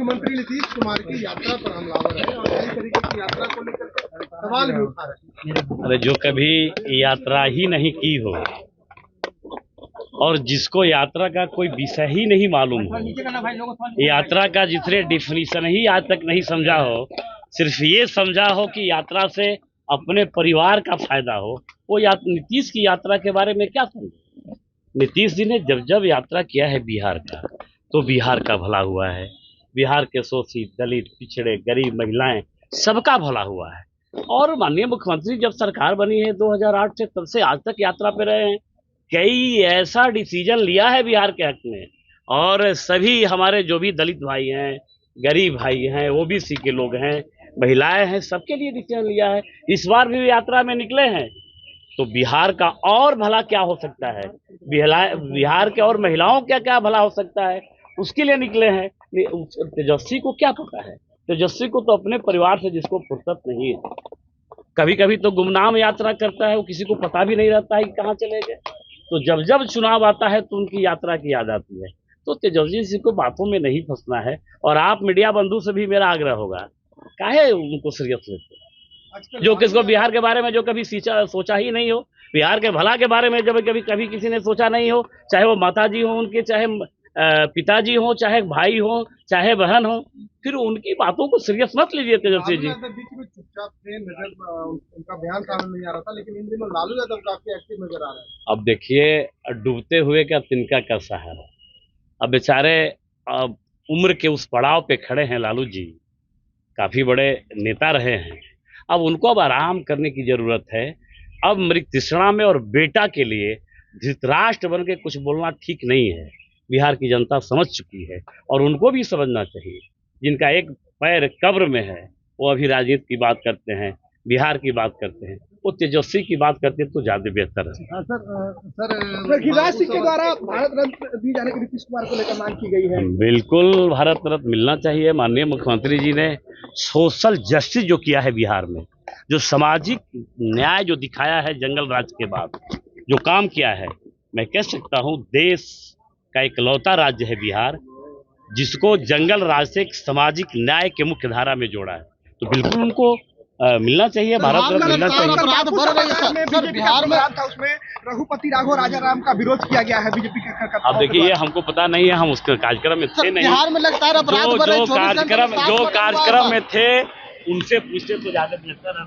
मुख्यमंत्री नीतीश कुमार की यात्रा पर हमलावर है और कई तरीके की यात्रा को लेकर सवाल भी उठा रहे हैं। अरे जो कभी यात्रा ही नहीं की हो और जिसको यात्रा का कोई विषय ही नहीं मालूम हो, यात्रा का जिसने डिफिनीशन ही आज तक नहीं समझा हो, सिर्फ ये समझा हो कि यात्रा से अपने परिवार का फायदा हो, वो नीतीश की यात्रा के बारे में क्या समझे। नीतीश जी ने जब जब यात्रा किया है बिहार का, तो बिहार का भला हुआ है। बिहार के शोषित, दलित, पिछड़े, गरीब, महिलाएं, सबका भला हुआ है। और माननीय मुख्यमंत्री जब सरकार बनी है 2008 से, तब से आज तक यात्रा पे रहे हैं। कई ऐसा डिसीजन लिया है बिहार के हक में, और सभी हमारे जो भी दलित भाई हैं, गरीब भाई हैं, ओबीसी के लोग हैं, महिलाएं हैं, सबके लिए डिसीजन लिया है। इस बार भी यात्रा में निकले हैं, तो बिहार का और भला क्या हो सकता है, बिहार के और महिलाओं का क्या भला हो सकता है, उसके लिए निकले हैं। तेजस्वी को क्या पता है? तेजस्वी को तो अपने परिवार से जिसको फुर्सत नहीं है, कभी कभी तो गुमनाम यात्रा करता है, वो किसी को पता भी नहीं रहता है कि कहाँ चले गए। तो जब जब चुनाव आता है तो उनकी यात्रा की याद आती है। तो तेजस्वी जी को बातों में नहीं फंसना है, और आप मीडिया बंधु से भी मेरा आग्रह होगा, काहे उनको सीरियस लेते हैं। जो किसको बिहार के बारे में जो कभी सोचा ही नहीं हो, बिहार के भला के बारे में जब कभी किसी ने सोचा नहीं हो, चाहे वो माताजी हो उनके, चाहे पिताजी हो, चाहे भाई हो, चाहे बहन हो, फिर उनकी बातों को सीरियस मत लीजिए तेजस्वी जी। बीच में चुपचाप थे, उनका बयान सामने नहीं आ रहा था, लेकिन इन दिनों लालू यादव काफी एक्टिव नजर आ रहा है। अब देखिए, डूबते हुए का तिनका का सहारा। अब बेचारे उम्र के उस पड़ाव पे खड़े हैं लालू जी, काफी बड़े नेता रहे हैं। अब उनको अब आराम करने की जरूरत है। अब मृत तृष्णा में और बेटा के लिए धृतराष्ट्र बन के कुछ बोलना ठीक नहीं है। बिहार की जनता समझ चुकी है, और उनको भी समझना चाहिए। जिनका एक पैर कब्र में है, वो अभी राजनीति की बात करते हैं, बिहार की बात करते हैं, वो तेजस्वी की बात करते हैं तो ज्यादा बेहतर है। सर गिरिराज सिंह के द्वारा भारत रत्न दी जाने की नीतीश कुमार को लेकर मांग की गई है। बिल्कुल भारत रत्न मिलना चाहिए। माननीय मुख्यमंत्री जी ने सोशल जस्टिस जो किया है बिहार में, जो सामाजिक न्याय जो दिखाया है जंगल राज के बाद, जो काम किया है, मैं कह सकता हूँ देश का इकलौता राज्य है बिहार, जिसको जंगल राज से सामाजिक न्याय के मुख्य धारा में जोड़ा है। तो बिल्कुल उनको मिलना चाहिए, भारत रत्न मिलना चाहिए। बिहार में उसमें रघुपति राघव राजाराम का विरोध किया गया है बीजेपी के। अब देखिए, ये हमको पता नहीं है, हम उसके कार्यक्रम में थे नहीं। बिहार में लगता है जो कार्यक्रम में थे उनसे पूछते तो ज्यादा बेहतर है।